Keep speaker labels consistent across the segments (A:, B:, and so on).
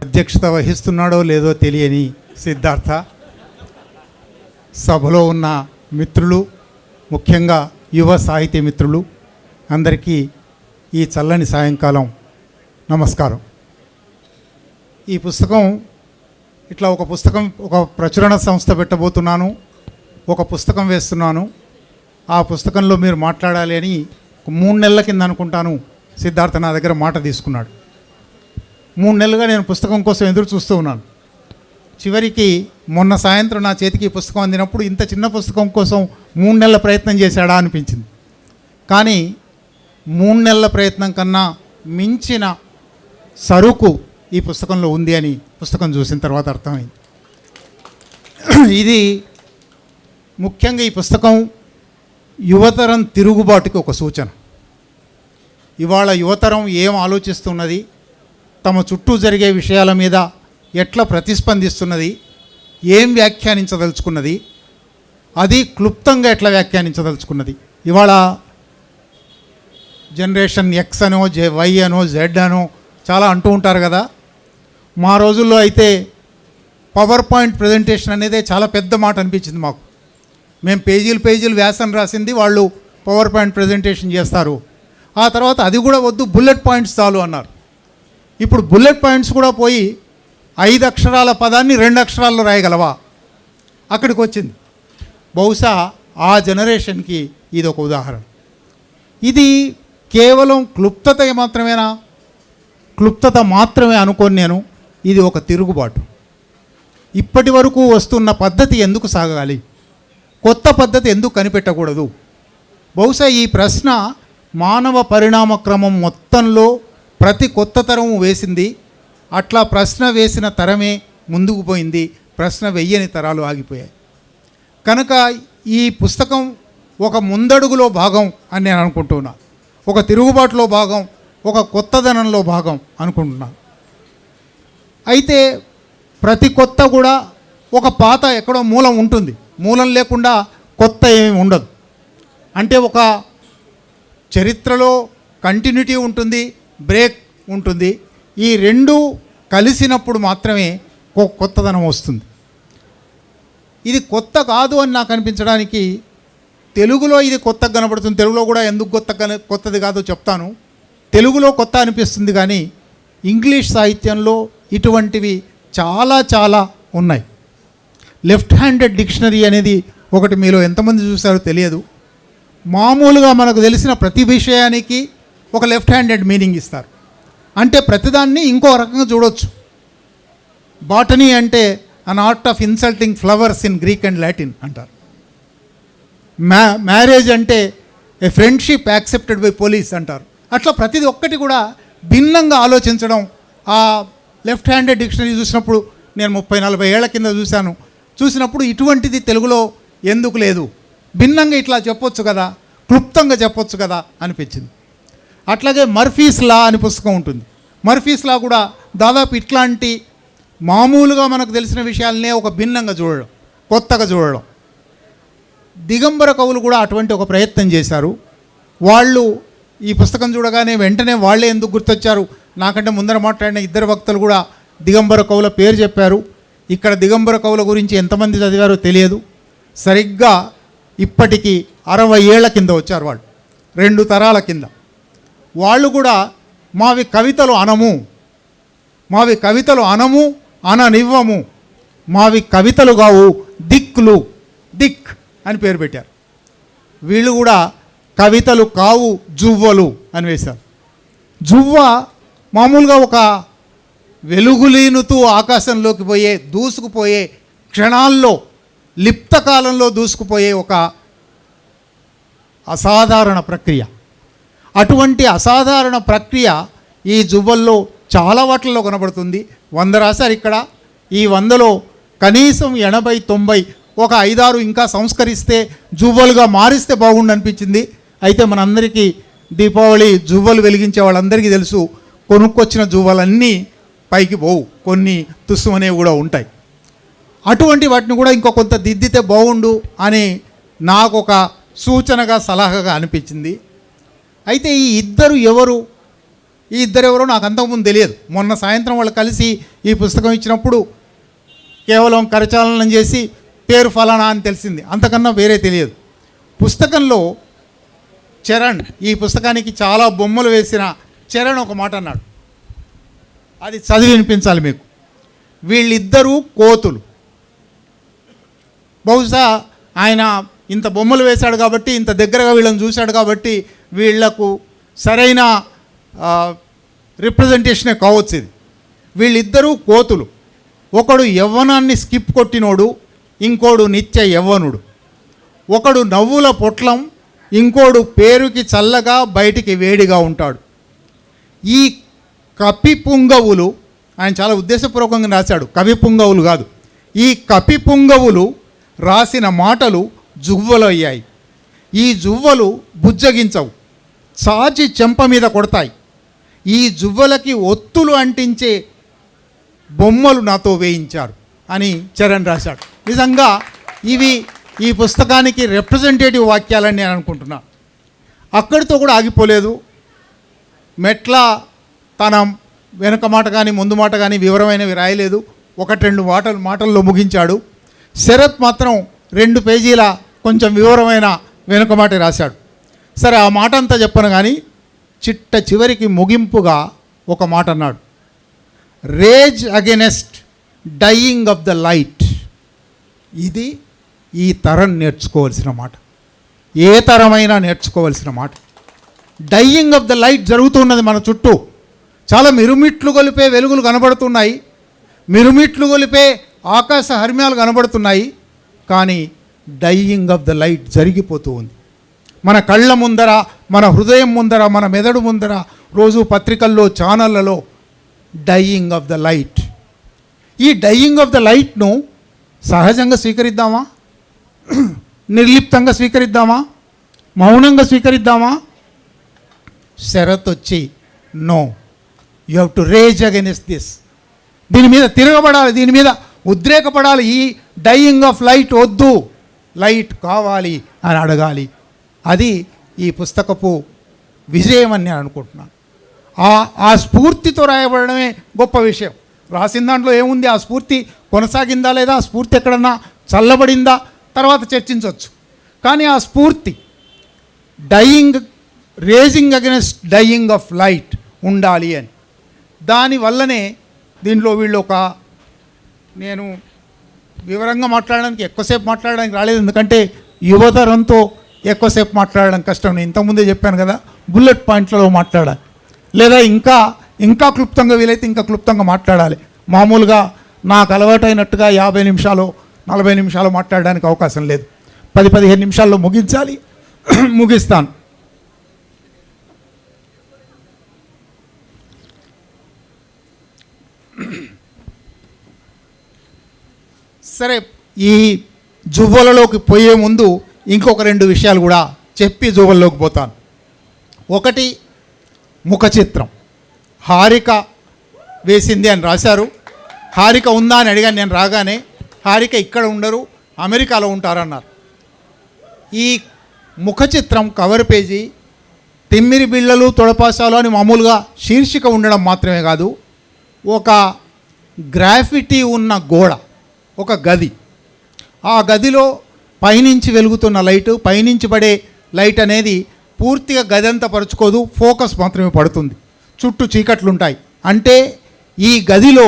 A: అధ్యక్షత వహిస్తున్నాడో లేదో తెలియని సిద్ధార్థ, సభలో ఉన్న మిత్రులు, ముఖ్యంగా యువ సాహితీ మిత్రులు అందరికీ ఈ చల్లని సాయంకాలం నమస్కారం. ఈ పుస్తకం ఇట్లా ఒక ప్రచురణ సంస్థ పెట్టబోతున్నాను, ఒక పుస్తకం వేస్తున్నాను. ఆ పుస్తకంలో మీరు మాట్లాడాలి అని 3 నెలల కింద అనుకుంటాను సిద్ధార్థ నా దగ్గర మాట తీసుకున్నాడు. 3 నెలలుగా నేను పుస్తకం కోసం ఎదురు చూస్తూ ఉన్నాను. చివరికి మొన్న సాయంత్రం నా చేతికి పుస్తకం అందినప్పుడు ఇంత చిన్న పుస్తకం కోసం 3 నెలల ప్రయత్నం చేశాడా అనిపించింది. కానీ 3 నెలల ప్రయత్నం కన్నా మించిన సరుకు ఈ పుస్తకంలో ఉంది అని పుస్తకం చూసిన తర్వాత అర్థమైంది. ఇది ముఖ్యంగా ఈ పుస్తకం యువతరం తిరుగుబాటుకి ఒక సూచన. ఇవాళ యువతరం ఏం ఆలోచిస్తున్నది, తమ చుట్టూ జరిగే విషయాల మీద ఎట్లా ప్రతిస్పందిస్తున్నది, ఏం వ్యాఖ్యానించదలుచుకున్నది, అది క్లుప్తంగా ఎట్లా వ్యాఖ్యానించదలుచుకున్నది. ఇవాళ జనరేషన్ ఎక్స్ అనో వై అనో జెడ్ అనో చాలా అంటూ ఉంటారు కదా. మా రోజుల్లో అయితే పవర్ పాయింట్ ప్రజెంటేషన్ అనేది చాలా పెద్ద మాట అనిపించింది మాకు. మేము పేజీలు వ్యాసం రాసింది వాళ్ళు పవర్ పాయింట్ ప్రజెంటేషన్ చేస్తారు. ఆ తర్వాత అది కూడా వద్దు, బుల్లెట్ పాయింట్స్ చాలు అన్నారు. ఇప్పుడు బుల్లెట్ పాయింట్స్ కూడా పోయి 5 అక్షరాల పదాన్ని 2 అక్షరాల్లో రాయగలవా అక్కడికి వచ్చింది. బహుశా ఆ జనరేషన్కి ఇది ఒక ఉదాహరణ. ఇది కేవలం క్లుప్తత మాత్రమేనా? క్లుప్తత మాత్రమే అనుకోని నేను, ఇది ఒక తిరుగుబాటు. ఇప్పటి వరకు వస్తున్న పద్ధతి ఎందుకు సాగాలి, కొత్త పద్ధతి ఎందుకు కనిపెట్టకూడదు? బహుశా ఈ ప్రశ్న మానవ పరిణామ క్రమం మొత్తంలో ప్రతి కొత్త తరం వేసింది. అట్లా ప్రశ్న వేసిన తరమే ముందుకు పోయింది, ప్రశ్న వెయ్యని తరాలు ఆగిపోయాయి. కనుక ఈ పుస్తకం ఒక ముందడుగులో భాగం అని నేను అనుకుంటున్నా, ఒక తిరుగుబాటులో భాగం, ఒక కొత్తదనంలో భాగం అనుకుంటున్నాను. అయితే ప్రతి కొత్త కూడా ఒక పాత ఎక్కడో మూలం ఉంటుంది, మూలం లేకుండా కొత్త ఏమీ ఉండదు. అంటే ఒక చరిత్రలో కంటిన్యూటీ ఉంటుంది, బ్రేక్ ఉంటుంది. ఈ రెండు కలిసినప్పుడు మాత్రమే కొత్తదనం వస్తుంది. ఇది కొత్త కాదు అని నాకు అనిపించడానికి తెలుగులో ఇది కొత్తగా కనబడుతుంది. తెలుగులో కూడా ఎందుకు కొత్తది కాదో చెప్తాను. తెలుగులో కొత్త అనిపిస్తుంది, కానీ ఇంగ్లీష్ సాహిత్యంలో ఇటువంటివి చాలా చాలా ఉన్నాయి. లెఫ్ట్ హ్యాండెడ్ డిక్షనరీ అనేది ఒకటి మీలో ఎంతమంది చూసారో తెలియదు. మామూలుగా మనకు తెలిసిన ప్రతి విషయానికి ఒక లెఫ్ట్ హ్యాండెడ్ మీనింగ్ ఇస్తారు. అంటే ప్రతిదాన్ని ఇంకో రకంగా చూడవచ్చు. బాటనీ అంటే an art of insulting flowers in Greek and Latin అంటారు. మ్యారేజ్ అంటే ఏ ఫ్రెండ్షిప్ యాక్సెప్టెడ్ బై పోలీస్ అంటారు. అట్లా ప్రతిదీ ఒక్కటి కూడా భిన్నంగా ఆలోచించడం. ఆ లెఫ్ట్ హ్యాండెడ్ డిక్షనరీ చూసినప్పుడు నేను 30-40 ఏళ్ల కింద చూసినప్పుడు ఇటువంటిది తెలుగులో ఎందుకు లేదు, భిన్నంగా ఇట్లా చెప్పొచ్చు కదా, క్లుప్తంగా చెప్పొచ్చు కదా అనిపించింది. అట్లాగే మర్ఫీస్ లా అని పుస్తకం ఉంటుంది. మర్ఫీస్ లా కూడా దాదాపు ఇట్లాంటి మామూలుగా మనకు తెలిసిన విషయాలనే ఒక భిన్నంగా చూడడం, కొత్తగా చూడడం. దిగంబర కవులు కూడా అటువంటి ఒక ప్రయత్నం చేశారు. వాళ్ళు ఈ పుస్తకం చూడగానే వెంటనే వాళ్ళే ఎందుకు గుర్తొచ్చారు, నాకంటే ముందర మాట్లాడిన 2 వక్తలు కూడా దిగంబర కవుల పేరు చెప్పారు. ఇక్కడ దిగంబర కవుల గురించి ఎంతమంది చదివారో తెలియదు. సరిగ్గా ఇప్పటికీ 60 ఏళ్ల కింద వచ్చారు వాళ్ళు, 2 తరాల కింద. వాళ్ళు కూడా మావి కవితలు అనము అననివ్వము, మావి కవితలు కావు దిక్కులు, దిక్ అని పేరు పెట్టారు. వీళ్ళు కూడా కవితలు కావు జువ్వలు అని వేశారు. జువ్వ మామూలుగా ఒక వెలుగులీనుతూ ఆకాశంలోకి దూసుకుపోయే క్షణాల్లో, లిప్తకాలంలో దూసుకుపోయే ఒక అసాధారణ ప్రక్రియ. అటువంటి అసాధారణ ప్రక్రియ ఈ జువ్వల్లో చాలా వాటిల్లో కనబడుతుంది. 100 రాశారు ఇక్కడ. ఈ 100లో కనీసం 80-90 ఒక 5-6 ఇంకా సంస్కరిస్తే జువ్వలుగా మారిస్తే బాగుండు అనిపించింది. అయితే మనందరికీ దీపావళి జువ్వలు వెలిగించే వాళ్ళందరికీ తెలుసు, కొనుక్కొచ్చిన జువ్వలన్నీ పైకి పోవు, కొన్ని తుస్సుమనేవి కూడా ఉంటాయి. అటువంటి వాటిని కూడా ఇంకో కొంత దిద్దితే బాగుండు అని నాకు ఒక సూచనగా, సలహాగా అనిపించింది. అయితే ఈ ఇద్దరు ఎవరు ఈ ఇద్దరెవరో నాకు అంతకుముందు తెలియదు. మొన్న సాయంత్రం వాళ్ళు కలిసి ఈ పుస్తకం ఇచ్చినప్పుడు కేవలం కరచాలనం చేసి పేరు ఫలానా అని తెలిసింది, అంతకన్నా వేరే తెలియదు. పుస్తకంలో చరణ్, ఈ పుస్తకానికి చాలా బొమ్మలు వేసిన చరణ్ ఒక మాట అన్నాడు, అది చదివి వినిపించాలి మీకు. వీళ్ళిద్దరూ కోతులు. బహుశా ఆయన ఇంత బొమ్మలు వేశాడు కాబట్టి, ఇంత దగ్గరగా వీళ్ళని చూశాడు కాబట్టి వీళ్లకు సరైన రిప్రజెంటేషనే కావచ్చు ఇది. వీళ్ళిద్దరూ కోతులు. ఒకడు యవ్వనాన్ని స్కిప్ కొట్టినోడు, ఇంకోడు నిత్య యవ్వనుడు. ఒకడు నవ్వుల పొట్లం, ఇంకోడు పేరుకి చల్లగా బయటికి వేడిగా ఉంటాడు. ఈ కపిపుంగవులు, ఆయన చాలా ఉద్దేశపూర్వకంగా రాశాడు, కవిపుంగవులు కాదు. ఈ కపిపుంగవులు రాసిన మాటలు జువ్వలు అయ్యాయి. ఈ జువ్వలు బుజ్జగించవు, చాచి చెంప మీద కొడతాయి. ఈ జువ్వలకి ఒత్తులు అంటించే బొమ్మలు నాతో వేయించారు అని చరణ్ రాశాడు. నిజంగా ఇవి ఈ పుస్తకానికి రిప్రజెంటేటివ్ వాక్యాలని నేను అనుకుంటున్నాను. అక్కడితో కూడా ఆగిపోలేదు. మెట్ల తన వెనుక మాట కానీ ముందు మాట కానీ వివరమైనవి రాయలేదు, 1-2 మాటల్లో ముగించాడు. శరత్ మాత్రం 2 పేజీల కొంచెం వివరమైన వెనుక మాట రాశాడు. సరే, ఆ మాట అంతా చెప్పను కానీ చిట్ట చివరికి ముగింపుగా ఒక మాట అన్నాడు, rage against dying of the light. ఇది ఈ తరం నేర్చుకోవాల్సిన మాట, ఏ తరమైనా నేర్చుకోవాల్సిన మాట. డయింగ్ ఆఫ్ ద లైట్ జరుగుతున్నది మన చుట్టూ. చాలా మిరుమిట్లు గొలిపే వెలుగులు కనబడుతున్నాయి, మిరుమిట్లు గొలిపే ఆకాశ హర్మ్యాలు కనబడుతున్నాయి, కానీ డయింగ్ ఆఫ్ ద లైట్ జరిగిపోతూ ఉంది మన కళ్ళ ముందర, మన హృదయం ముందర, మన మెదడు ముందర. రోజు పత్రికల్లో, ఛానళ్ళలో డయింగ్ ఆఫ్ ద లైట్. ఈ డయింగ్ ఆఫ్ ద లైట్ను సహజంగా స్వీకరిద్దామా, నిర్లిప్తంగా స్వీకరిద్దామా, మౌనంగా స్వీకరిద్దామా? శరత్ వచ్చి no, you have to rage against this. దీని మీద తిరగబడాలి, దీని మీద ఉద్రేకపడాలి. ఈ డయింగ్ ఆఫ్ లైట్ వద్దు, లైట్ కావాలి అని అడగాలి. అది ఈ పుస్తకపు విజయం అని నేను అనుకుంటున్నాను. ఆ స్ఫూర్తితో రాయబడమే గొప్ప విషయం. రాసిన దాంట్లో ఏముంది, ఆ స్ఫూర్తి కొనసాగిందా లేదా, ఆ స్ఫూర్తి ఎక్కడన్నా చల్లబడిందా తర్వాత చర్చించవచ్చు. కానీ ఆ స్ఫూర్తి raging against dying of light ఉండాలి అని. దానివల్లనే దీంట్లో వీళ్ళు నేను వివరంగా మాట్లాడడానికి, ఎక్కువసేపు మాట్లాడడానికి రాలేదు, ఎందుకంటే యువతరంతో ఎక్కువసేపు మాట్లాడడం కష్టం. నేను ఇంతకుముందే చెప్పాను కదా, బుల్లెట్ పాయింట్లలో మాట్లాడాలి, లేదా ఇంకా క్లుప్తంగా వీలైతే ఇంకా క్లుప్తంగా మాట్లాడాలి. మామూలుగా నాకు అలవాటైనట్టుగా 50 నిమిషాలు 40 నిమిషాలు మాట్లాడడానికి అవకాశం లేదు. 10-15 నిమిషాల్లో ముగించాలి, ముగిస్తాను. సరే, ఈ జువ్వలలోకి పోయే ముందు ఇంకొక 2 విషయాలు కూడా చెప్పి జువ్వల్లోకి పోతాను. ఒకటి, ముఖ చిత్రం. హారిక వేసింది అని రాశారు. హారిక ఉందా అని అడిగాను నేను రాగానే. హారిక ఇక్కడ ఉండరు, అమెరికాలో ఉంటారన్నారు. ఈ ముఖ చిత్రం కవర్ పేజీ తిమ్మిరి బిళ్ళలు తొడపాసాలు అని మామూలుగా శీర్షిక ఉండడం మాత్రమే కాదు, ఒక గ్రాఫిటీ ఉన్న గోడ, ఒక గది. ఆ గదిలో పైనుంచి వెలుగుతున్న లైటు, పైనుంచి పడే లైట్ అనేది పూర్తిగా గదంతా పరుచుకోదు, ఫోకస్ మాత్రమే పడుతుంది. చుట్టూ చీకట్లు ఉంటాయి. అంటే ఈ గదిలో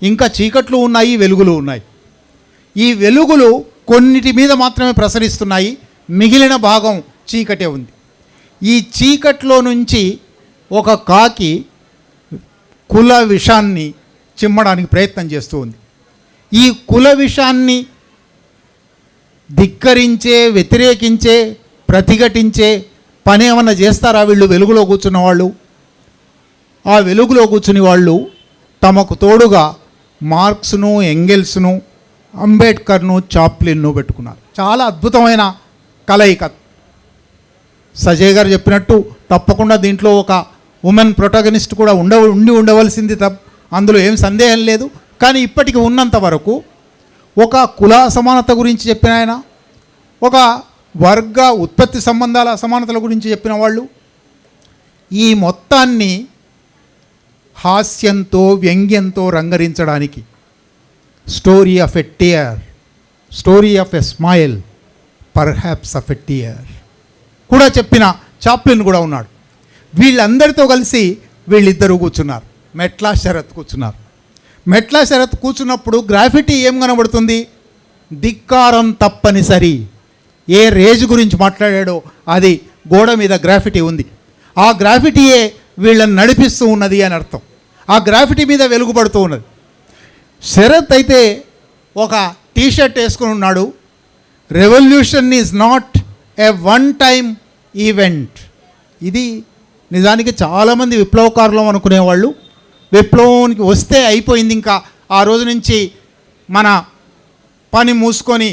A: ఇంకా చీకట్లు ఉన్నాయి, వెలుగులు ఉన్నాయి. ఈ వెలుగులు కొన్నిటి మీద మాత్రమే ప్రసరిస్తున్నాయి, మిగిలిన భాగం చీకటే ఉంది. ఈ చీకట్లో నుంచి ఒక కాకి కుల విషాన్ని చిమ్మడానికి ప్రయత్నం చేస్తూ ఉంది. ఈ కుల విషాన్ని ధిక్కరించే, వ్యతిరేకించే, ప్రతిఘటించే పని ఏమన్నా చేస్తారా వీళ్ళు? వెలుగులో కూర్చున్న వాళ్ళు, ఆ వెలుగులో కూర్చుని వాళ్ళు తమకు తోడుగా మార్క్స్ను, ఎంగెల్స్ను, అంబేద్కర్ను, చాప్లిన్ను పెట్టుకున్నారు. చాలా అద్భుతమైన కలయిక. సజయ్ గారు చెప్పినట్టు తప్పకుండా దీంట్లో ఒక ఉమెన్ ప్రొటాగనిస్ట్ కూడా ఉండవలసింది, అందులో ఏం సందేహం లేదు. కానీ ఇప్పటికి ఉన్నంత వరకు ఒక కుల అసమానత గురించి చెప్పిన ఆయన, ఒక వర్గ ఉత్పత్తి సంబంధాల అసమానతల గురించి చెప్పిన వాళ్ళు, ఈ మొత్తాన్ని హాస్యంతో వ్యంగ్యంతో రంగరించడానికి. Story of a tear, story of a smile, perhaps of a tear కూడా చెప్పిన చాప్లిన్ కూడా ఉన్నాడు. వీళ్ళందరితో కలిసి వీళ్ళిద్దరూ కూర్చున్నారు. మెట్లా శరత్ కూర్చున్నారు. మెట్లా శరత్ కూర్చున్నప్పుడు గ్రాఫిటీ ఏం కనబడుతుంది? ధిక్కారం తప్పనిసరి. ఏ రేజ్ గురించి మాట్లాడాడో అది గోడ మీద గ్రాఫిటీ ఉంది. ఆ గ్రాఫిటీయే వీళ్ళని నడిపిస్తూ ఉన్నది అని అర్థం. ఆ గ్రాఫిటీ మీద వెలుగుపడుతూ ఉన్నది. శరత్ అయితే ఒక టీషర్ట్ వేసుకుని ఉన్నాడు. Revolution is not a one time event. ఇది నిజానికి చాలామంది విప్లవకారులు అనుకునేవాళ్ళు విప్లవానికి వస్తే అయిపోయింది, ఇంకా ఆ రోజు నుంచి మన పని మూసుకొని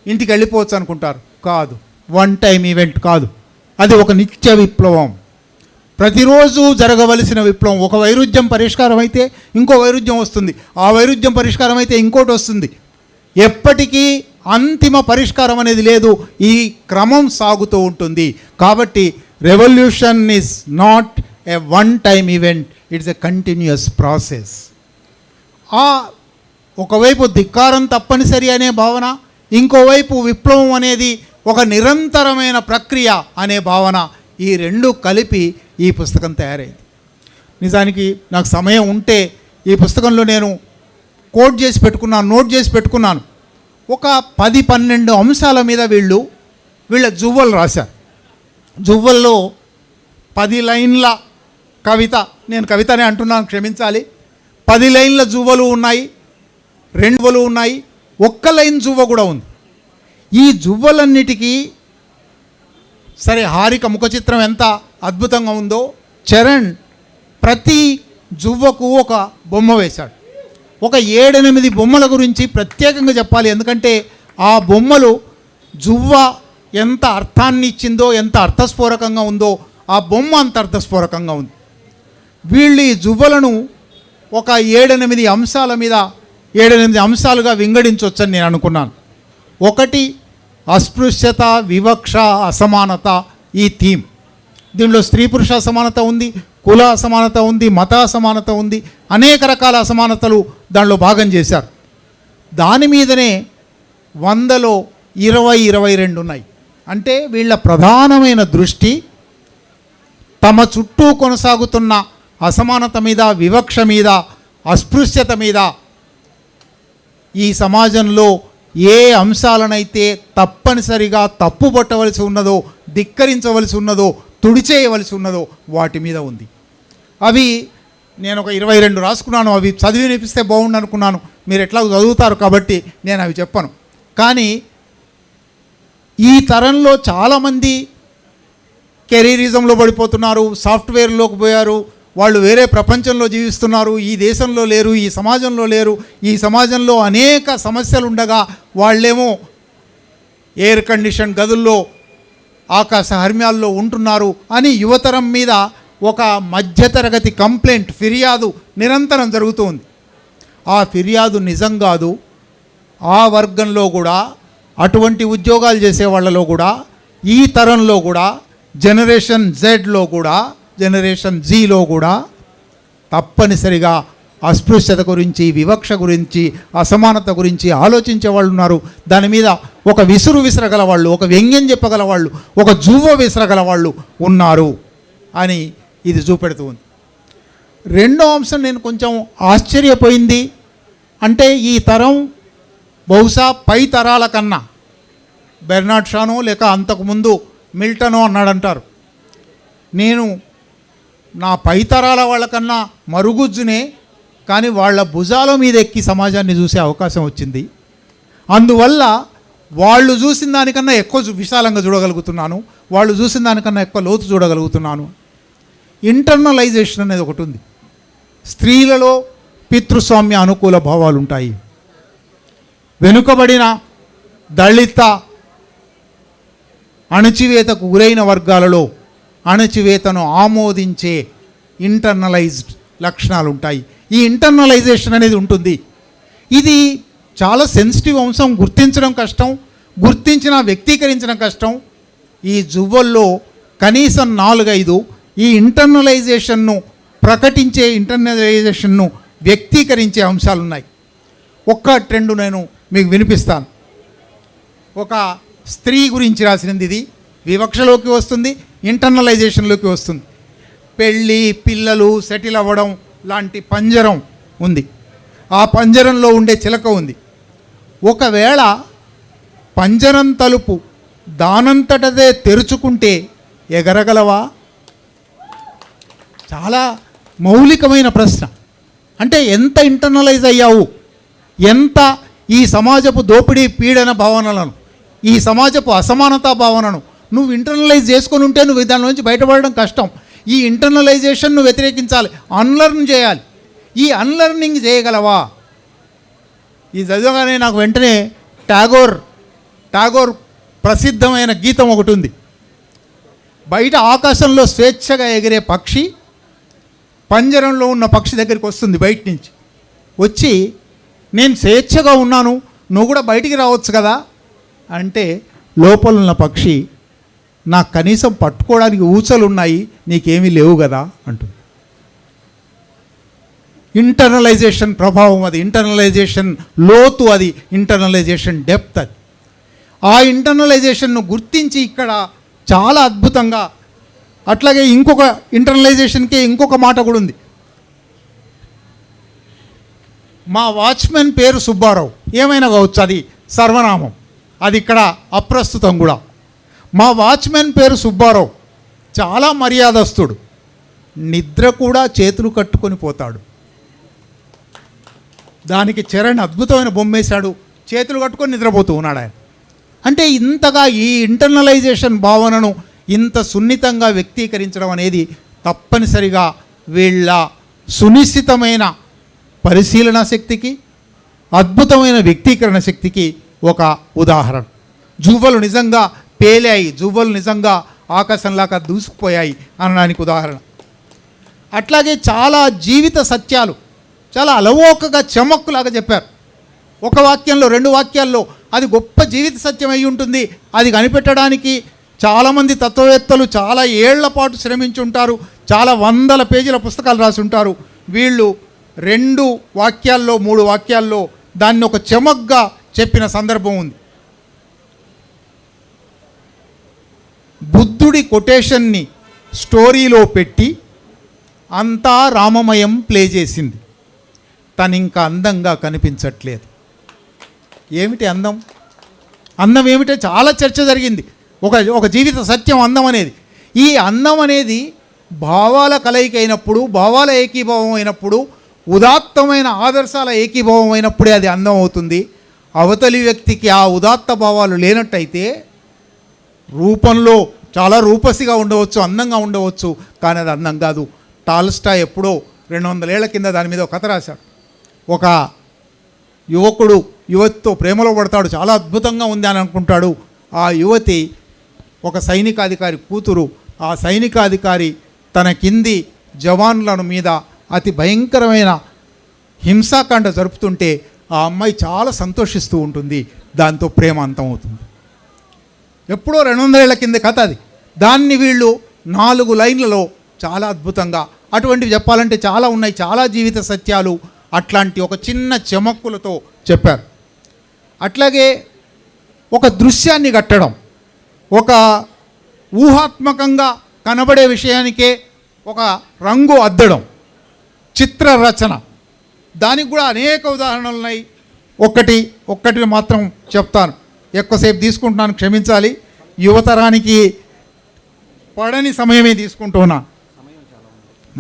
A: ఇంటికి వెళ్ళిపోవచ్చు అనుకుంటారు. కాదు, వన్ టైం ఈవెంట్ కాదు. అది ఒక నిత్య విప్లవం, ప్రతిరోజు జరగవలసిన విప్లవం. ఒక వైరుధ్యం పరిష్కారం అయితే ఇంకో వైరుధ్యం వస్తుంది, ఆ వైరుధ్యం పరిష్కారం అయితే ఇంకోటి వస్తుంది. ఎప్పటికీ అంతిమ పరిష్కారం అనేది లేదు, ఈ క్రమం సాగుతూ ఉంటుంది. కాబట్టి revolution is not a one time event, it's a continuous process. ఒకవైపు ధిక్కారం తప్పనిసరి అనే భావన, ఇంకోవైపు విప్లవం అనేది ఒక నిరంతరమైన ప్రక్రియ అనే భావన, ఈ రెండు కలిపి ఈ పుస్తకం తయారైంది. నిజానికి నాకు సమయం ఉంటే ఈ పుస్తకంలో నేను నోట్ చేసి పెట్టుకున్నాను. ఒక 10-12 అంశాల మీద వీళ్ళ జువ్వలు రాశారు. జువ్వల్లో 10 లైన్ల కవిత, నేను కవితనే అంటున్నాను, క్షమించాలి. 10 లైన్ల జువ్వలు ఉన్నాయి, 2 ఉన్నాయి, 1 లైన్ జువ్వ కూడా ఉంది. ఈ జువ్వలన్నిటికీ సరే హారిక ముఖ చిత్రం ఎంత అద్భుతంగా ఉందో, చరణ్ ప్రతి జువ్వకు ఒక బొమ్మ వేశాడు. ఒక 7-8 బొమ్మల గురించి ప్రత్యేకంగా చెప్పాలి. ఎందుకంటే ఆ బొమ్మలు జువ్వ ఎంత అర్థాన్ని ఇచ్చిందో, ఎంత అర్థస్ఫోరకంగా ఉందో, ఆ బొమ్మ అంత అర్థస్ఫోరకంగా ఉంది. వీళ్ళు ఈ జువ్వలను ఒక 7-8 అంశాల మీద 7-8 అంశాలుగా వింగడించవచ్చని నేను అనుకున్నాను. ఒకటి, అస్పృశ్యత, వివక్ష, అసమానత, ఈ థీమ్. దీనిలో స్త్రీ పురుష అసమానత ఉంది, కుల అసమానత ఉంది, మత అసమానత ఉంది, అనేక రకాల అసమానతలు దానిలో భాగం చేశారు. దాని మీదనే 100లో 20-22 ఉన్నాయి. అంటే వీళ్ళ ప్రధానమైన దృష్టి తమ చుట్టూ కొనసాగుతున్న అసమానత మీద, వివక్ష మీద, అస్పృశ్యత మీద. ఈ సమాజంలో ఏ అంశాలనైతే తప్పనిసరిగా తప్పుపట్టవలసి ఉన్నదో, ధిక్కరించవలసి ఉన్నదో, తుడిచేయవలసి ఉన్నదో వాటి మీద ఉంది. అవి నేను ఒక 22 రాసుకున్నాను. అవి చదివి వినిపిస్తే బాగుండు అనుకున్నాను. మీరు ఎట్లా చదువుతారు కాబట్టి నేను అవి చెప్పను. కానీ ఈ తరంలో చాలామంది కెరీరిజంలో పడిపోతున్నారు, సాఫ్ట్వేర్లోకి పోయారు, వాళ్ళు వేరే ప్రపంచంలో జీవిస్తున్నారు, ఈ దేశంలో లేరు, ఈ సమాజంలో లేరు. ఈ సమాజంలో అనేక సమస్యలు ఉండగా వాళ్ళేమో ఎయిర్ కండిషన్ గదుల్లో, ఆకాశ హర్మ్యాల్లో ఉంటున్నారు అని యువతరం మీద ఒక మధ్యతరగతి కంప్లైంట్, ఫిర్యాదు నిరంతరం జరుగుతుంది. ఆ ఫిర్యాదు నిజం కాదు. ఆ వర్గంలో కూడా, అటువంటి ఉద్యోగాలు చేసే వాళ్ళలో కూడా, ఈ తరంలో కూడా, జనరేషన్ జెడ్లో కూడా, జనరేషన్ జీలో కూడా తప్పనిసరిగా అస్పృశ్యత గురించి, వివక్ష గురించి, అసమానత గురించి ఆలోచించే వాళ్ళు ఉన్నారు. దాని మీద ఒక విసరగల వాళ్ళు, ఒక వ్యంగ్యం చెప్పగల వాళ్ళు, ఒక జువ్వ విసరగల వాళ్ళు ఉన్నారు అని ఇది చూపెడుతూ ఉంది. రెండో అంశం నేను కొంచెం ఆశ్చర్యపోయింది. అంటే ఈ తరం బహుశా పై తరాల కన్నా, బెర్నాడ్ షానో లేక అంతకుముందు మిల్టనో అన్నాడంటారు, నేను నా పై తరాల వాళ్ళకన్నా మరుగుజ్జునే, కానీ వాళ్ళ భుజాల మీద ఎక్కి సమాజాన్ని చూసే అవకాశం వచ్చింది. అందువల్ల వాళ్ళు చూసిన దానికన్నా ఎక్కువ విశాలంగా చూడగలుగుతున్నాను, వాళ్ళు చూసిన దానికన్నా ఎక్కువ లోతు చూడగలుగుతున్నాను. ఇంటర్నలైజేషన్ అనేది ఒకటి ఉంది. స్త్రీలలో పితృస్వామ్య అనుకూల భావాలు ఉంటాయి. వెనుకబడిన, దళిత, అణచివేతకు గురైన వర్గాలలో అణచివేతను ఆమోదించే ఇంటర్నలైజ్డ్ లక్షణాలు ఉంటాయి. ఈ ఇంటర్నలైజేషన్ అనేది ఉంటుంది. ఇది చాలా సెన్సిటివ్ అంశం, గుర్తించడం కష్టం, గుర్తించినా వ్యక్తీకరించడం కష్టం. ఈ జువ్వల్లో కనీసం 4-5 ఈ ఇంటర్నలైజేషన్ను ప్రకటించే ఇంటర్నలైజేషన్ను వ్యక్తీకరించే అంశాలు ఉన్నాయి. ఒక్క ట్రెండ్ నేను మీకు వినిపిస్తాను. ఒక స్త్రీ గురించి రాసినది ఇది. వివక్షలోకి వస్తుంది, ఇంటర్నలైజేషన్లోకి వస్తుంది. పెళ్ళి, పిల్లలు, సెటిల్ అవ్వడం లాంటి పంజరం ఉంది. ఆ పంజరంలో ఉండే చిలక ఉంది. ఒకవేళ పంజరం తలుపు దానంతటదే తెరుచుకుంటే ఎగరగలవా? చాలా మౌలికమైన ప్రశ్న. అంటే ఎంత ఇంటర్నలైజ్ అయ్యావు, ఎంత ఈ సమాజపు దోపిడీ పీడన భావనలను, ఈ సమాజపు అసమానతా భావనను నువ్వు ఇంటర్నలైజ్ చేసుకొని ఉంటే నువ్వు దాని నుంచి బయటపడడం కష్టం. ఈ ఇంటర్నలైజేషన్ను వ్యతిరేకించాలి, అన్లర్న్ చేయాలి. ఈ అన్లర్నింగ్ చేయగలవా? ఈ చదవగానే నాకు వెంటనే టాగోర్ ప్రసిద్ధమైన గీతం ఒకటి ఉంది. బయట ఆకాశంలో స్వేచ్ఛగా ఎగిరే పక్షి పంజరంలో ఉన్న పక్షి దగ్గరికి వస్తుంది. బయట నుంచి వచ్చి, నేను స్వేచ్ఛగా ఉన్నాను, నువ్వు కూడా బయటికి రావచ్చు కదా అంటే, లోపల ఉన్న పక్షి, నాకు కనీసం పట్టుకోవడానికి ఊచలు ఉన్నాయి, నీకేమీ లేవు కదా అంటుంది. ఇంటర్నలైజేషన్ ప్రభావం అది, ఇంటర్నలైజేషన్ లోతు అది, ఇంటర్నలైజేషన్ డెప్త్ అది. ఆ ఇంటర్నలైజేషన్ను గుర్తించి ఇక్కడ చాలా అద్భుతంగా, అట్లాగే ఇంకొక ఇంటర్నలైజేషన్కి ఇంకొక మాట కూడా ఉంది. మా వాచ్మెన్ పేరు సుబ్బారావు, ఏమైనా కావచ్చు, అది సర్వనామం, అది ఇక్కడ అప్రస్తుతం కూడా. మా వాచ్మెన్ పేరు సుబ్బారావు, చాలా మర్యాదస్తుడు, నిద్ర కూడా చేతులు కట్టుకొని పోతాడు. దానికి చరణ్ అద్భుతమైన బొమ్మేశాడు, చేతులు కట్టుకొని నిద్రపోతూ ఉన్నాడు ఆయన. అంటే ఇంతగా ఈ ఇంటర్నలైజేషన్ భావనను ఇంత సున్నితంగా వ్యక్తీకరించడం అనేది తప్పనిసరిగా వీళ్ళ సునిశ్చితమైన పరిశీలన శక్తికి, అద్భుతమైన వ్యక్తీకరణ శక్తికి ఒక ఉదాహరణ. జువ్వలు నిజంగా పేలాయి, జువ్వలు నిజంగా ఆకాశంలాగా దూసుకుపోయాయి అనడానికి ఉదాహరణ. అట్లాగే చాలా జీవిత సత్యాలు చాలా అలవోకగా చెమక్కులాగా చెప్పారు. ఒక వాక్యంలో, రెండు వాక్యాల్లో అది గొప్ప జీవిత సత్యం అయి ఉంటుంది. అది కనిపెట్టడానికి చాలామంది తత్వవేత్తలు చాలా ఏళ్ల పాటు శ్రమించి ఉంటారు, చాలా వందల పేజీల పుస్తకాలు రాసి ఉంటారు. వీళ్ళు 2 వాక్యాల్లో 3 వాక్యాల్లో దాన్ని ఒక చెమగ్గా చెప్పిన సందర్భం ఉంది. బుద్ధుడి కొటేషన్ని స్టోరీలో పెట్టి అంతా రామమయం ప్లే చేసింది. తను ఇంకా అందంగా కనిపించట్లేదు. ఏమిటి అందం? అందం ఏమిటో చాలా చర్చ జరిగింది. ఒక జీవిత సత్యం అందం అనేది. ఈ అందం అనేది భావాల కలయిక అయినప్పుడు, భావాల ఏకీభావం అయినప్పుడు, ఉదాత్తమైన ఆదర్శాల ఏకీభావం అయినప్పుడే అది అందం అవుతుంది. అవతలి వ్యక్తికి ఆ ఉదాత్త భావాలు లేనట్టయితే రూపంలో చాలా రూపసిగా ఉండవచ్చు, అందంగా ఉండవచ్చు, కానీ అది అందం కాదు. టాల్స్టాయ్ ఎప్పుడో 200 ఏళ్ల కింద దాని మీద ఒక కథ రాశాడు. ఒక యువకుడు యువతితో ప్రేమలో పడతాడు, చాలా అద్భుతంగా ఉంది అని అనుకుంటాడు. ఆ యువతి ఒక సైనికాధికారి కూతురు. ఆ సైనికాధికారి తన కింది జవాన్లను మీద అతి భయంకరమైన హింసాకాండ జరుపుతుంటే ఆ అమ్మాయి చాలా సంతోషిస్తూ ఉంటుంది. దాంతో ప్రేమ అంతమవుతుంది. ఎప్పుడో 200 ఏళ్ల కింద కథ అది. దాన్ని వీళ్ళు 4 లైన్లలో చాలా అద్భుతంగా, అటువంటివి చెప్పాలంటే చాలా ఉన్నాయి, చాలా జీవిత సత్యాలు అట్లాంటి ఒక చిన్న చెమక్కులతో చెప్పారు. అట్లాగే ఒక దృశ్యాన్ని కట్టడం, ఒక ఊహాత్మకంగా కనబడే విషయానికే ఒక రంగు అద్దడం, చిత్ర రచన, దానికి కూడా అనేక ఉదాహరణలు ఉన్నాయి. ఒక్కటి మాత్రం చెప్తాను, ఎక్కువసేపు తీసుకుంటున్నాను, క్షమించాలి. యువతరానికి పడని సమయమే తీసుకుంటున్నా.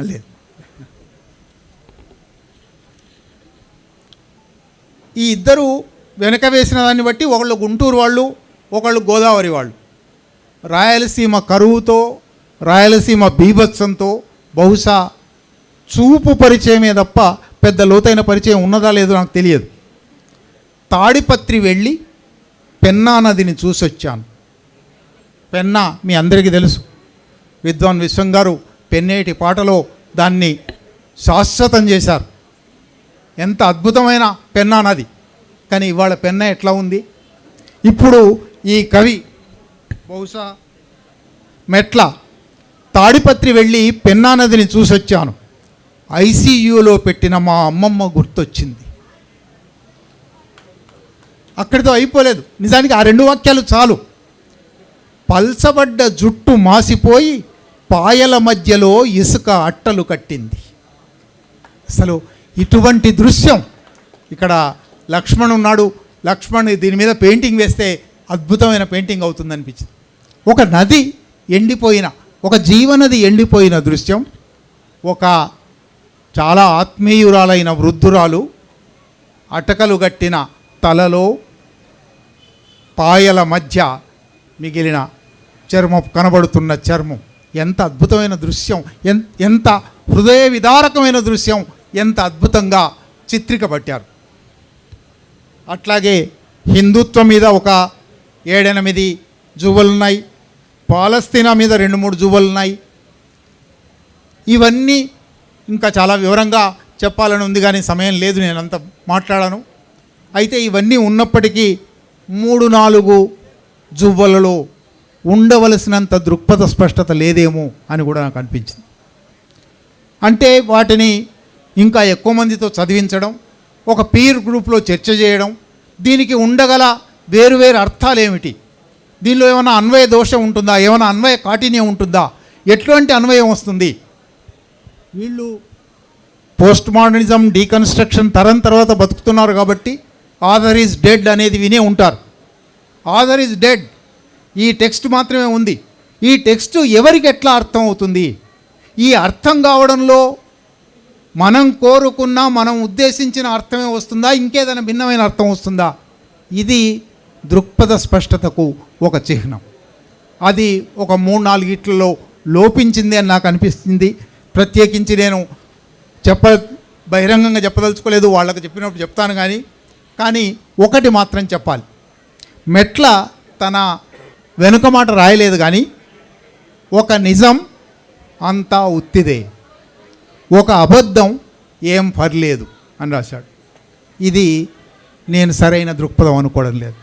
A: లేదు, ఈ ఇద్దరు వెనక వేసిన దాన్ని బట్టి ఒకళ్ళు గుంటూరు వాళ్ళు, ఒకళ్ళు గోదావరి వాళ్ళు. రాయలసీమ కరువుతో, రాయలసీమ బీభత్సంతో బహుశా చూపు పరిచయమే తప్ప పెద్ద లోతైన పరిచయం ఉన్నదా లేదో నాకు తెలియదు. తాడిపత్రి వెళ్ళి పెన్నా నదిని చూసొచ్చాను. పెన్నా మీ అందరికీ తెలుసు. విద్వాన్ విశ్వం గారు పెన్నేటి పాటలో దాన్ని శాశ్వతం చేశారు. ఎంత అద్భుతమైన పెన్నా నది. కానీ ఇవాళ పెన్నా ఎట్లా ఉంది? ఇప్పుడు ఈ కవి బహుశా మెట్ల తాడిపత్రి వెళ్ళి పెన్నా నదిని చూసొచ్చాను. ఐసీయూలో పెట్టిన మా అమ్మమ్మ గుర్తొచ్చింది. అక్కడితో అయిపోలేదు. నిజానికి ఆ 2 వాక్యాలు చాలు. పల్చబడ్డ జుట్టు మాసిపోయి పాయల మధ్యలో ఇసుక అట్టలు కట్టింది. అసలు ఇటువంటి దృశ్యం ఇక్కడ లక్ష్మణ్ ఉన్నాడు. లక్ష్మణ్ దీని మీద పెయింటింగ్ వేస్తే అద్భుతమైన పెయింటింగ్ అవుతుందనిపించింది. ఒక నది ఎండిపోయిన, ఒక జీవనది ఎండిపోయిన దృశ్యం, ఒక చాలా ఆత్మీయురాలైన వృద్ధురాలు అటకలు కట్టిన తలలో పాయల మధ్య మిగిలిన చర్మం, కనబడుతున్న చర్మం. ఎంత అద్భుతమైన దృశ్యం, ఎంత హృదయ విదారకమైన దృశ్యం, ఎంత అద్భుతంగా చిత్రికపట్టారు. అట్లాగే హిందుత్వం మీద ఒక 7-8 జువ్వలున్నాయి. పాలస్తీనా మీద 2-3 జువ్వలున్నాయి. ఇవన్నీ ఇంకా చాలా వివరంగా చెప్పాలని ఉంది, కానీ సమయం లేదు, నేను అంత మాట్లాడాను. అయితే ఇవన్నీ ఉన్నప్పటికీ 3-4 జువ్వలలో ఉండవలసినంత దృక్పథ స్పష్టత లేదేమో అని కూడా నాకు అనిపించింది. అంటే వాటిని ఇంకా ఎక్కువ మందితో చదివించడం, ఒక పీర్ గ్రూప్లో చర్చ చేయడం, దీనికి ఉండగల వేరువేరు అర్థాలు ఏమిటి, దీనిలో ఏమైనా అన్వయ దోషం ఉంటుందా, ఏమైనా అన్వయ కాఠిన్యం ఉంటుందా, ఎటువంటి అన్వయం వస్తుంది. వీళ్ళు పోస్ట్ మోడర్నిజం, డీకన్స్ట్రక్షన్ తరం తర్వాత బతుకుతున్నారు కాబట్టి ఆథర్ ఈజ్ డెడ్ అనేది వినే ఉంటారు. ఆథర్ ఈజ్ డెడ్, ఈ టెక్స్ట్ మాత్రమే ఉంది. ఈ టెక్స్ట్ ఎవరికి ఎట్లా అర్థం అవుతుంది? ఈ అర్థం కావడంలో మనం కోరుకున్న, మనం ఉద్దేశించిన అర్థమే వస్తుందా, ఇంకేదైనా భిన్నమైన అర్థం వస్తుందా? ఇది దృక్పథ స్పష్టతకు ఒక చిహ్నం. అది ఒక 3-4 లోపించింది అని నాకు అనిపిస్తుంది. ప్రత్యేకించి నేను బహిరంగంగా చెప్పదలుచుకోలేదు, వాళ్ళకి చెప్పినప్పుడు చెప్తాను. కానీ ఒకటి మాత్రం చెప్పాలి. మెట్ల తన వెనుక మాట రాయలేదు, కానీ ఒక నిజం అంతా ఉత్తిదే, ఒక అబద్ధం ఏం పర్లేదు అని రాశాడు. ఇది నేను సరైన దృక్పథం అనుకోవడం లేదు.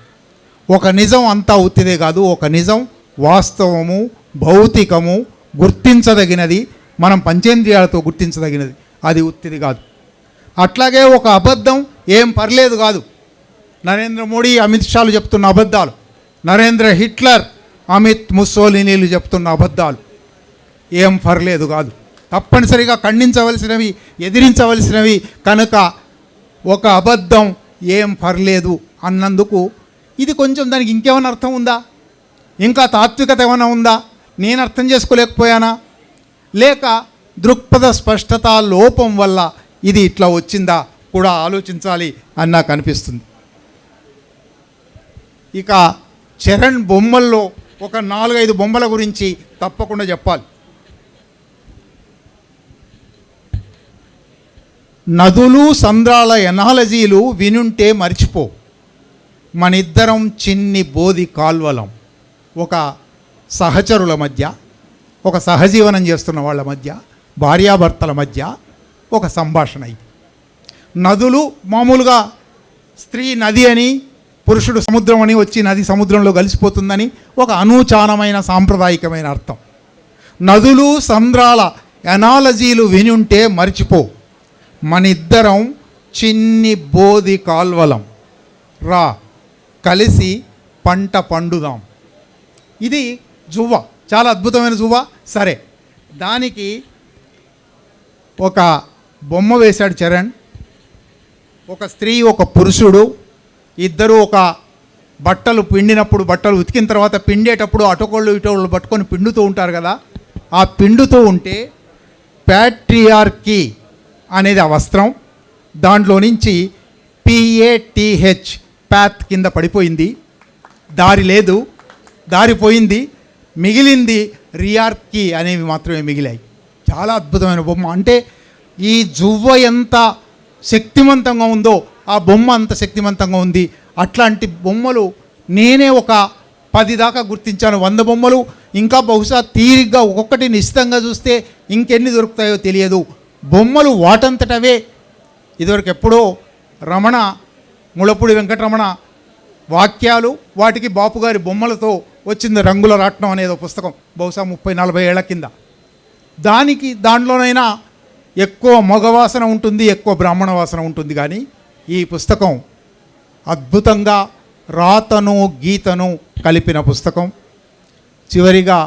A: ఒక నిజం అంతా ఉత్తిదే కాదు, ఒక నిజం వాస్తవము, భౌతికము, గుర్తించదగినది, మనం పంచేంద్రియాలతో గుర్తించదగినది, అది ఉత్తిది కాదు. అట్లాగే ఒక అబద్ధం ఏం పర్లేదు కాదు. నరేంద్ర మోడీ, అమిత్ షాలు చెప్తున్న అబద్ధాలు, నరేంద్ర హిట్లర్, అమిత్ ముస్సోలినీలు చెప్తున్న అబద్ధాలు ఏం పర్లేదు కాదు. తప్పనిసరిగా ఖండించవలసినవి, ఎదిరించవలసినవి కనుక ఒక అబద్ధం ఏం పర్లేదు అన్నందుకు ఇది కొంచెం, దానికి ఇంకేమైనా అర్థం ఉందా, ఇంకా తాత్వికత ఏమైనా ఉందా, నేను అర్థం చేసుకోలేకపోయానా, లేక దృక్పథ స్పష్టత లోపం వల్ల ఇది ఇట్లా వచ్చిందా కూడా ఆలోచించాలి అని నాకు అనిపిస్తుంది. ఇక చరణ్ బొమ్మల్లో ఒక 4-5 బొమ్మల గురించి తప్పకుండా చెప్పాలి. నదులు, సంద్రాల ఎనాలజీలు వినుంటే మర్చిపో, మనిద్దరం చిన్ని బోధి కాల్వలం. ఒక సహచరుల మధ్య, ఒక సహజీవనం చేస్తున్న వాళ్ళ మధ్య, భార్యాభర్తల మధ్య ఒక సంభాషణ. నదులు మామూలుగా స్త్రీ నది అని, పురుషుడు సముద్రం అని వచ్చి నది సముద్రంలో కలిసిపోతుందని ఒక అనూచానమైన సాంప్రదాయికమైన అర్థం. నదులు, సంద్రాల ఎనాలజీలు వినుంటే మర్చిపో, మనిద్దరం చిన్ని బోధి కాల్వలం, రా కలిసి పంట పండుదాం. ఇది జువ్వ, చాలా అద్భుతమైన జువ్వ. సరే, దానికి ఒక బొమ్మ వేశాడు చరణ్. ఒక స్త్రీ, ఒక పురుషుడు, ఇద్దరు ఒక బట్టలు పిండినప్పుడు, బట్టలు ఉతికిన తర్వాత పిండేటప్పుడు అటోకోళ్ళు ఇటోళ్ళు పట్టుకొని పిండుతూ ఉంటారు కదా. ఆ పిండుతూ ఉంటే ప్యాట్రియార్కీ అనేది ఆ వస్త్రం, దాంట్లో నుంచి PATH ప్యాత్ కింద పడిపోయింది, దారి లేదు, దారిపోయింది, మిగిలింది రియార్కీ అనేవి మాత్రమే మిగిలాయి. చాలా అద్భుతమైన బొమ్మ. అంటే ఈ జువ్వ ఎంత శక్తివంతంగా ఉందో ఆ బొమ్మ అంత శక్తివంతంగా ఉంది. అట్లాంటి బొమ్మలు నేనే ఒక 10 దాకా గుర్తించాను. 100 బొమ్మలు ఇంకా బహుశా తీరిగ్గా ఒక్కొక్కటి నిశ్చితంగా చూస్తే ఇంకెన్ని దొరుకుతాయో తెలియదు. బొమ్మలు వాటంతటవే. ఇదివరకు ఎప్పుడో రమణ, ముళపూడి వెంకటరమణ వాక్యాలు, వాటికి బాపుగారి బొమ్మలతో వచ్చింది రంగుల రాట్నం అనేది పుస్తకం, బహుశా 30-40 ఏళ్ల కింద. దాంట్లోనైనా ఎక్కువ మగవాసన ఉంటుంది, ఎక్కువ బ్రాహ్మణ వాసన ఉంటుంది. కానీ ఈ పుస్తకం అద్భుతంగా రాతను గీతను కలిపిన పుస్తకం. చివరిగా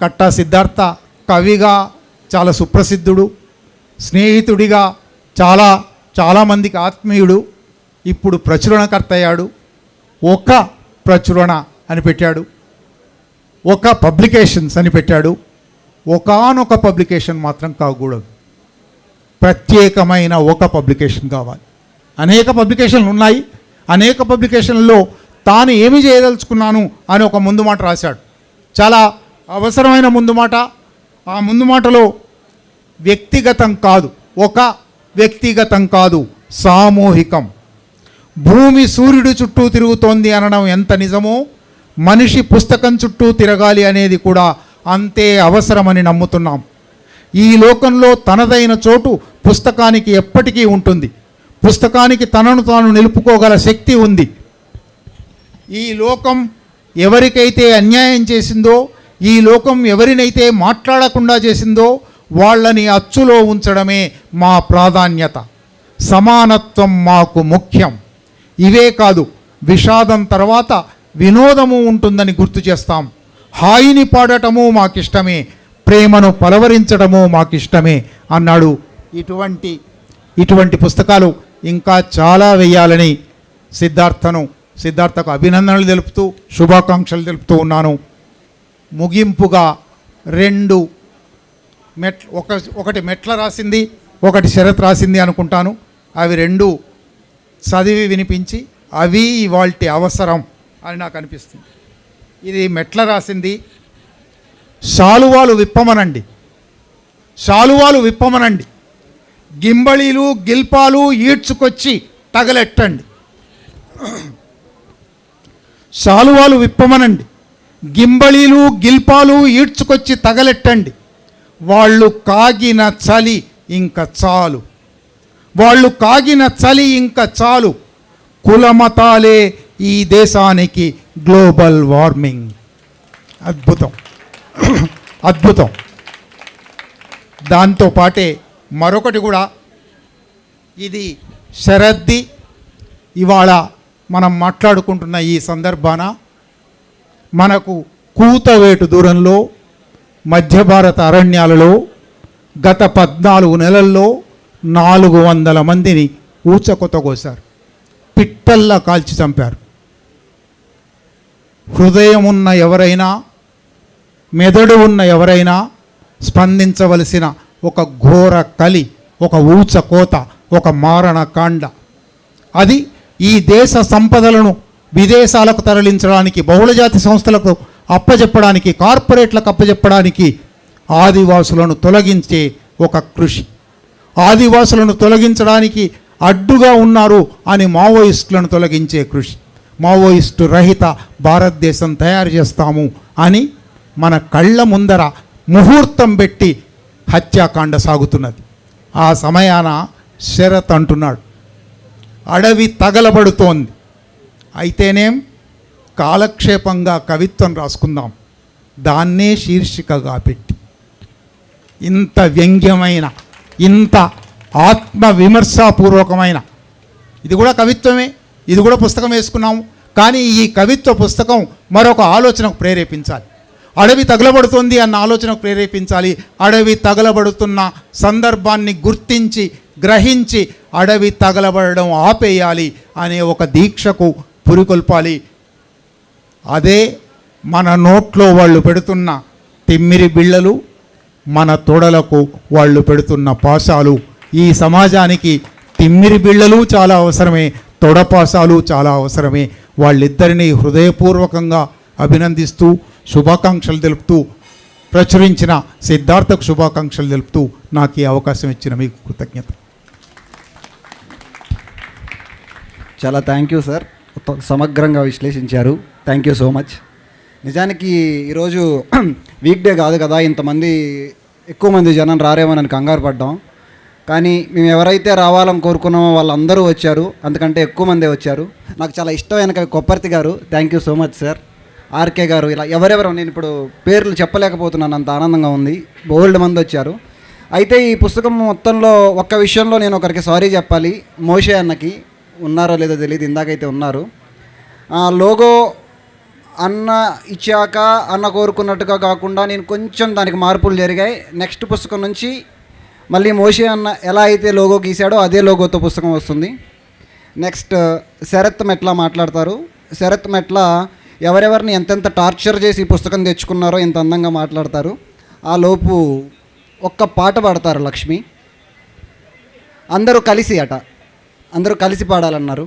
A: కట్టా సిద్ధార్థ కవిగా చాలా సుప్రసిద్ధుడు, స్నేహితుడిగా చాలామందికి ఆత్మీయుడు. ఇప్పుడు ప్రచురణకర్త అయ్యాడు. ఒక ప్రచురణ అని పెట్టాడు, ఒక పబ్లికేషన్స్ అని పెట్టాడు. ఒకానొక పబ్లికేషన్ మాత్రం కాకూడదు, ప్రత్యేకమైన ఒక పబ్లికేషన్ కావాలి. అనేక పబ్లికేషన్లు ఉన్నాయి. అనేక పబ్లికేషన్లలో తాను ఏమి చేయదలుచుకున్నాను అని ఒక ముందు మాట రాశాడు. చాలా అవసరమైన ముందు మాట. ఆ ముందు మాటలో వ్యక్తిగతం కాదు, ఒక వ్యక్తిగతం కాదు, సామూహికం. భూమి సూర్యుడి చుట్టూ తిరుగుతోంది అనడం ఎంత నిజమో, మనిషి పుస్తకం చుట్టూ తిరగాలి అనేది కూడా అంతే అవసరమని నమ్ముతున్నాం. ఈ లోకంలో తనదైన చోటు పుస్తకానికి ఎప్పటికీ ఉంటుంది. పుస్తకానికి తనను తాను నిలుపుకోగల శక్తి ఉంది. ఈ లోకం ఎవరికైతే అన్యాయం చేసిందో, ఈ లోకం ఎవరినైతే మాట్లాడకుండా చేసిందో వాళ్ళని అచ్చులో ఉంచడమే మా ప్రాధాన్యత. సమానత్వం మాకు ముఖ్యం. ఇవే కాదు, విషాదం తర్వాత వినోదము ఉంటుందని గుర్తు చేస్తాం. హాయిని పాడటము మాకిష్టమే, ప్రేమను పలవరించడము మాకిష్టమే అన్నాడు. ఇటువంటి పుస్తకాలు ఇంకా చాలా వేయాలని సిద్ధార్థకు అభినందనలు తెలుపుతూ శుభాకాంక్షలు తెలుపుతూ ఉన్నాను. ముగింపుగా ఒకటి మెట్ల రాసింది, ఒకటి శరత్ రాసింది అనుకుంటాను. అవి రెండు చదివి వినిపించి అవి ఇవాల్టి అవసరం అని నాకు అనిపిస్తుంది. ఇది మెట్ల రాసింది. శాలువాలు విప్పమనండి, గింబళీలు గిల్పాలు ఈడ్చుకొచ్చి తగలెట్టండి. శాలువాలు విప్పమనండి, గింబళీలు గిల్పాలు ఈడ్చుకొచ్చి తగలెట్టండి. వాళ్ళు కాగిన చలి ఇంక చాలు. కులమతాలే ఈ దేశానికి గ్లోబల్ వార్మింగ్. అద్భుతం. దాంతోపాటే మరొకటి కూడా, ఇది శరద్ది. ఇవాళ మనం మాట్లాడుకుంటున్న ఈ సందర్భాన మనకు కూతవేటు దూరంలో మధ్య భారత అరణ్యాలలో గత 14 నెలల్లో 400 మందిని ఊచకొతగోశారు, పిట్టల్లా కాల్చి చంపారు. హృదయం ఉన్న ఎవరైనా, మెదడు ఉన్న ఎవరైనా స్పందించవలసిన ఒక ఘోర కలి, ఒక ఊచకోత, ఒక మారణకాండ. అది ఈ దేశ సంపదలను విదేశాలకు తరలించడానికి, బహుళజాతి సంస్థలకు అప్పజెప్పడానికి, కార్పొరేట్లకు అప్పజెప్పడానికి ఆదివాసులను తొలగించే ఒక కృషి. ఆదివాసులను తొలగించడానికి అడ్డుగా ఉన్నారు అని మావోయిస్టులను తొలగించే కృషి. మావోయిస్టు రహిత భారతదేశం తయారు చేస్తాము అని మన కళ్ళ ముందర ముహూర్తం పెట్టి హత్యాకాండ సాగుతున్నది. ఆ సమయాన శరత్ అంటున్నాడు, అడవి తగలబడుతోంది, అయితేనేం కాలక్షేపంగా కవిత్వం రాసుకుందాం, దాన్నే శీర్షికగా పెట్టి. ఇంత వ్యంగ్యమైన, ఇంత ఆత్మవిమర్శాపూర్వకమైన, ఇది కూడా కవిత్వమే, ఇది కూడా పుస్తకం వేసుకున్నాము. కానీ ఈ కవిత్వ పుస్తకం మరొక ఆలోచనకు ప్రేరేపించాలి. అడవి తగలబడుతుంది అన్న ఆలోచనకు ప్రేరేపించాలి. అడవి తగలబడుతున్న సందర్భాన్ని గుర్తించి, గ్రహించి అడవి తగలబడడం ఆపేయాలి అనే ఒక దీక్షకు పురికొల్పాలి. అదే మన నోట్లో వాళ్ళు పెడుతున్న తిమ్మిరి బిళ్ళలు, మన తొడలకు వాళ్ళు పెడుతున్న పాశాలు. ఈ సమాజానికి తిమ్మిరి బిళ్ళలు చాలా అవసరమే, తొడపాశాలు చాలా అవసరమే. వాళ్ళిద్దరినీ హృదయపూర్వకంగా అభినందిస్తూ, శుభాకాంక్షలు తెలుపుతూ, ప్రచురించిన సిద్ధార్థకు శుభాకాంక్షలు తెలుపుతూ నాకు ఈ అవకాశం ఇచ్చిన మీకు కృతజ్ఞత.
B: చాలా థ్యాంక్ యూ సార్, సమగ్రంగా విశ్లేషించారు. Thank you so much. నిజానికి ఈరోజు వీక్ డే కాదు కదా, ఇంతమంది ఎక్కువ మంది జనం రారేమోనని కంగారు పడ్డాం. కానీ మేము ఎవరైతే రావాలని కోరుకున్నామో వాళ్ళందరూ వచ్చారు, అంతకంటే ఎక్కువ మందే వచ్చారు. నాకు చాలా ఇష్టమైన కవి కొప్పర్తి గారు, thank you so much sir. RK గారు, ఇలా ఎవరెవరో నేను ఇప్పుడు పేర్లు చెప్పలేకపోతున్నాను, అంత ఆనందంగా ఉంది. బోల్డ్ మంది వచ్చారు. అయితే ఈ పుస్తకం మొత్తంలో ఒక్క విషయంలో నేను ఒకరికి సారీ చెప్పాలి. మోషే అన్నకి, ఉన్నారో లేదో తెలియదు, ఇందాకైతే ఉన్నారు. లోగో అన్న ఇచ్చాక అన్న కోరుకున్నట్టుగా కాకుండా నేను కొంచెం దానికి మార్పులు జరిగాయి. నెక్స్ట్ పుస్తకం నుంచి మళ్ళీ మోషే అన్న ఎలా అయితే లోగో గీశాడో అదే లోగోతో పుస్తకం వస్తుంది. నెక్స్ట్ శరత్ మెట్ల మాట్లాడతారు. శరత్ మెట్ల ఎవరెవరిని ఎంతెంత టార్చర్ చేసి ఈ పుస్తకం తెచ్చుకున్నారో ఇంత అందంగా మాట్లాడతారు. ఆ లోపు ఒక్క పాట పాడతారు లక్ష్మి. అందరూ కలిసి పాడాలన్నారు.